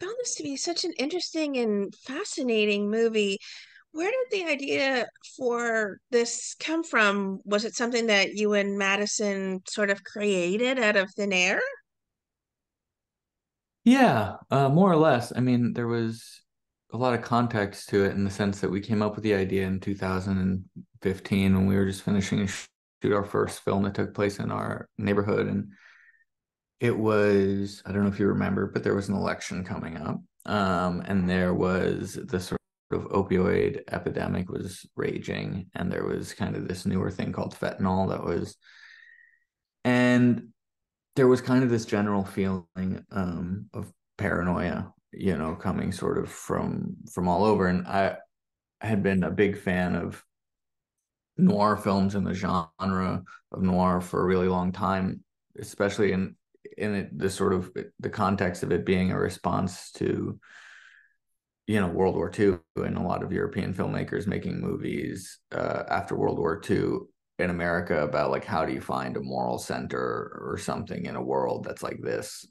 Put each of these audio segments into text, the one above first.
found this to be such an interesting and fascinating movie. Where did the idea for this come from? Was it something that you and Madison sort of created out of thin air? Yeah, more or less. I mean, there was a lot of context to it in the sense that we came up with the idea in 2015 when we were just finishing to shoot our first film that took place in our neighborhood. And it was, I don't know if you remember, but there was an election coming up. And there was the sort of opioid epidemic was raging, and there was kind of this newer thing called fentanyl that was, and there was kind of this general feeling of paranoia, coming sort of from all over. And I had been a big fan of noir films and the genre of noir for a really long time, especially in the sort of the context of it being a response to World War II, and a lot of European filmmakers making movies after World War II in America about like how do you find a moral center or something in a world that's like this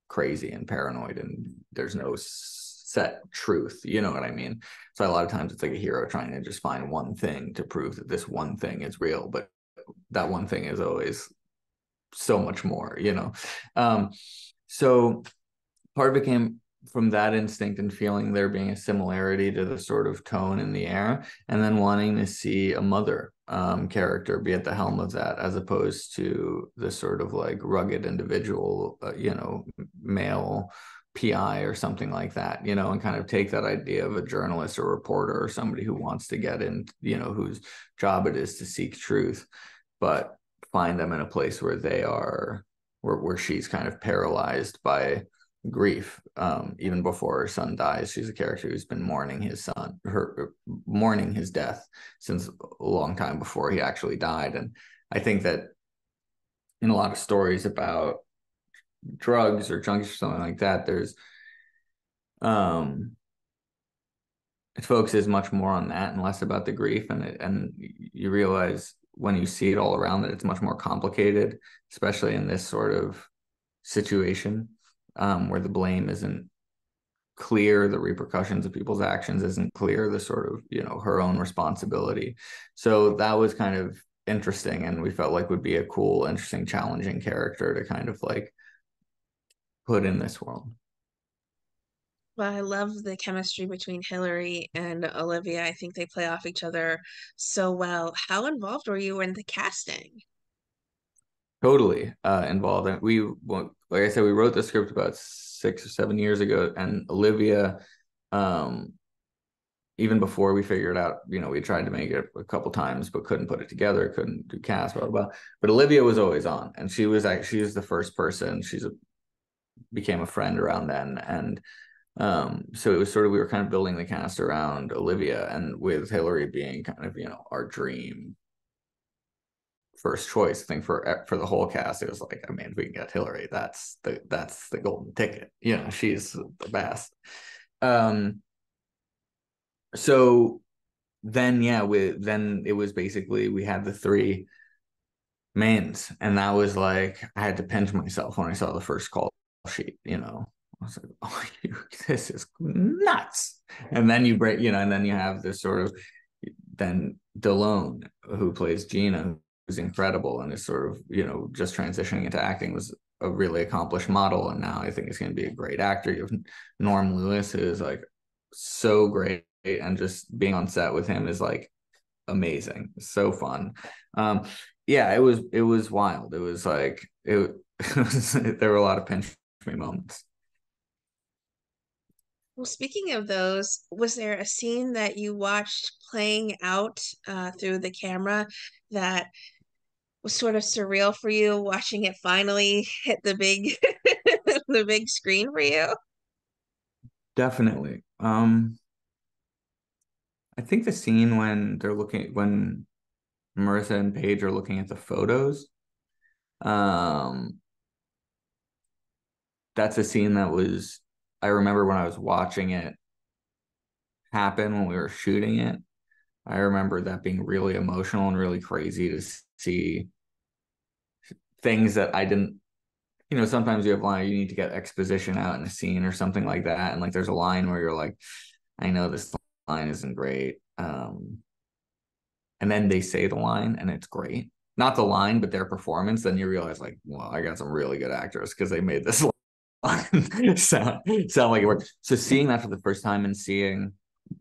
crazy and paranoid and there's no set truth, you know what I mean? So a lot of times it's like a hero trying to just find one thing to prove that this one thing is real, but that one thing is always so much more. So part of it came from that instinct and feeling there being a similarity to the sort of tone in the air, and then wanting to see a mother character be at the helm of that, as opposed to the sort of like rugged individual, male PI or something like that, and kind of take that idea of a journalist or reporter or somebody who wants to get in, whose job it is to seek truth, but find them in a place where they are, where she's kind of paralyzed by grief. Even before her son dies, she's a character who's been mourning his death since a long time before he actually died. And I think that in a lot of stories about drugs or junkies or something like that, there's um it focuses much more on that and less about the grief, and you realize when you see it all around that it's much more complicated, especially in this sort of situation, where the blame isn't clear, the repercussions of people's actions isn't clear, the sort of, her own responsibility. So that was kind of interesting, and we felt like would be a cool, interesting, challenging character to kind of like put in this world. Well, I love the chemistry between Hillary and Olivia. I think they play off each other so well. How involved were you in the casting? Totally involved. And like I said, we wrote the script about 6 or 7 years ago, and Olivia, um, even before we figured out, we tried to make it a couple times, but couldn't put it together, couldn't do cast, blah, blah, blah. But Olivia was always on, and she was the first person. Became a friend around then. And so it was sort of, we were kind of building the cast around Olivia, and with Hillary being kind of, our dream first choice. I think for the whole cast, it was like, I mean, if we can get Hillary, that's the golden ticket. She's the best. Um, so then yeah, then it was basically we had the three mains, and that was like I had to pinch myself when I saw the first call sheet. I was like, oh, this is nuts. And then you break, and then you have this sort of, then Delone, who plays Gina, who's incredible and is sort of, just transitioning into acting, was a really accomplished model. And now I think it's going to be a great actor. You have Norm Lewis, who is like so great. And just being on set with him is like amazing. So fun. Yeah, it was wild. It was like, there were a lot of pinch me moments. Well, speaking of those, was there a scene that you watched playing out through the camera that was sort of surreal for you, watching it finally hit the big the big screen for you? Definitely. I think the scene when Marissa and Paige are looking at the photos, um, that's a scene that was, I remember when I was watching it happen when we were shooting it. I remember that being really emotional and really crazy to see things that I didn't sometimes you have line you need to get exposition out in a scene or something like that, and like there's a line where you're like, I know this line isn't great, and then they say the line and it's great. Not the line, but their performance. Then you realize, like, well, I got some really good actors because they made this line sound like it worked. So seeing that for the first time and seeing, I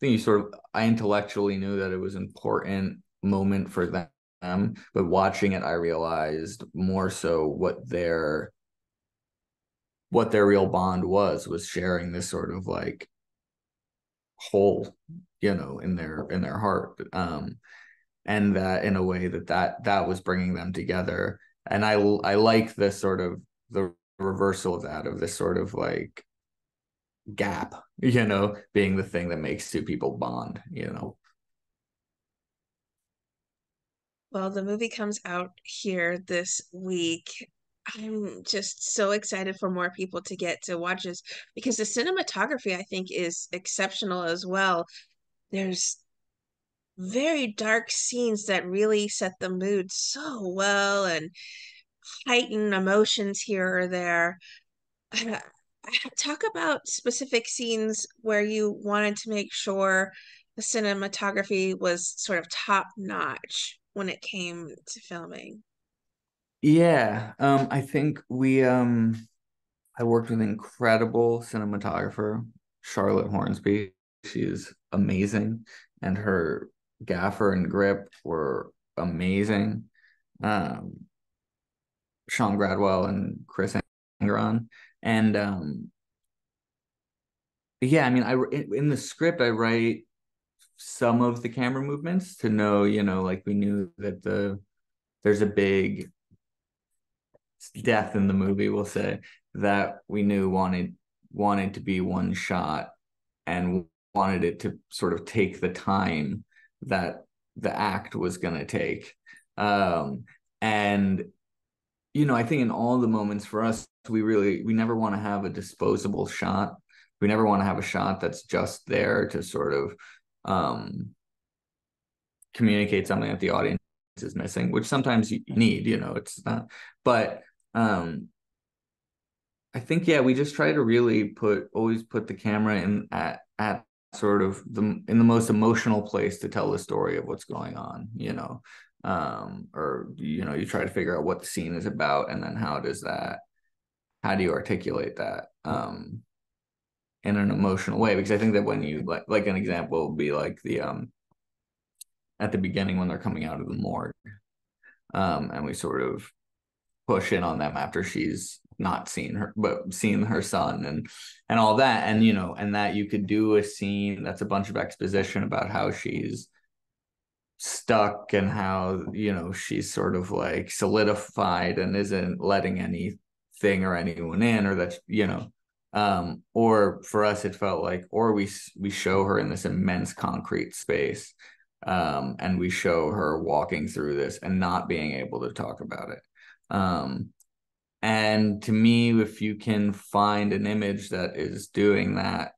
think I intellectually knew that it was an important moment for them, but watching it, I realized more so what their real bond was sharing this sort of like hole, in their heart. And that in a way that was bringing them together. And I like this sort of the reversal of that, of this sort of like gap, being the thing that makes two people bond. Well, the movie comes out here this week. I'm just so excited for more people to get to watch this because the cinematography, I think, is exceptional as well. There's very dark scenes that really set the mood so well and heighten emotions here or there. Talk about specific scenes where you wanted to make sure the cinematography was sort of top notch when it came to filming. Yeah, I think I worked with an incredible cinematographer, Charlotte Hornsby. She's amazing, and her gaffer and grip were amazing. Um, Sean Gradwell and Chris Angeron. And yeah, I mean, in the script, I write some of the camera movements to know, like we knew that there's a big death in the movie, we'll say, that we knew wanted to be one shot and wanted it to sort of take the time that the act was going to take. And I think in all the moments for us, we never want to have a disposable shot. We never want to have a shot that's just there to sort of communicate something that the audience is missing, which sometimes you need, it's not, but I think, yeah, we just try to really always put the camera in at sort of in the most emotional place to tell the story of what's going on, or you try to figure out what the scene is about, and then how do you articulate that in an emotional way? Because I think that when you like an example would be like the at the beginning when they're coming out of the morgue, and we sort of push in on them after she's not seen her son and all that, and that you could do a scene that's a bunch of exposition about how she's stuck and how she's sort of like solidified and isn't letting anything or anyone in, or that or for us it felt like, or we show her in this immense concrete space, and we show her walking through this and not being able to talk about it. And to me, if you can find an image that is doing that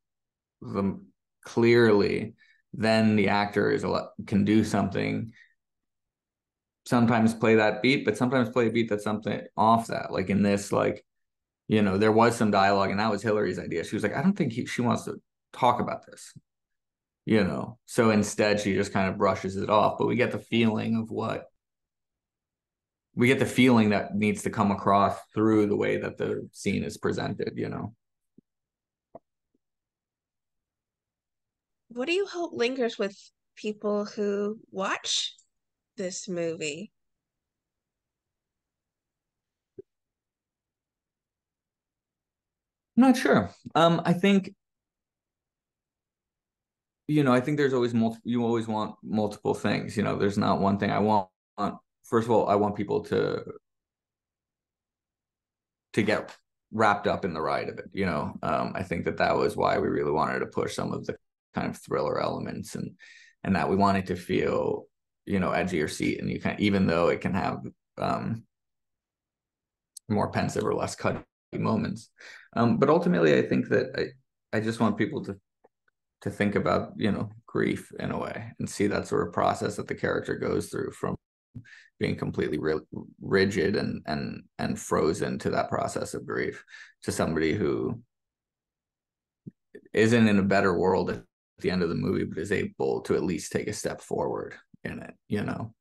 clearly, then the actor can do something. Sometimes play that beat, but sometimes play a beat that's something off that. Like in this, like, there was some dialogue, and that was Hillary's idea. She was like, I don't think she wants to talk about this. So instead she just kind of brushes it off, but we get the feeling that needs to come across through the way that the scene is presented. What do you hope lingers with people who watch this movie? I'm not sure. I think there's always you always want multiple things. There's not one thing. First of all, I want people to get wrapped up in the ride of it. I think that was why we really wanted to push some of the kind of thriller elements, and that we wanted to feel, edge of your seat, and you can, even though it can have more pensive or less cutty moments. But ultimately, I think that I just want people to think about, grief in a way, and see that sort of process that the character goes through from being completely rigid and frozen to that process of grief, to somebody who isn't in a better world at the end of the movie, but is able to at least take a step forward in it, you know?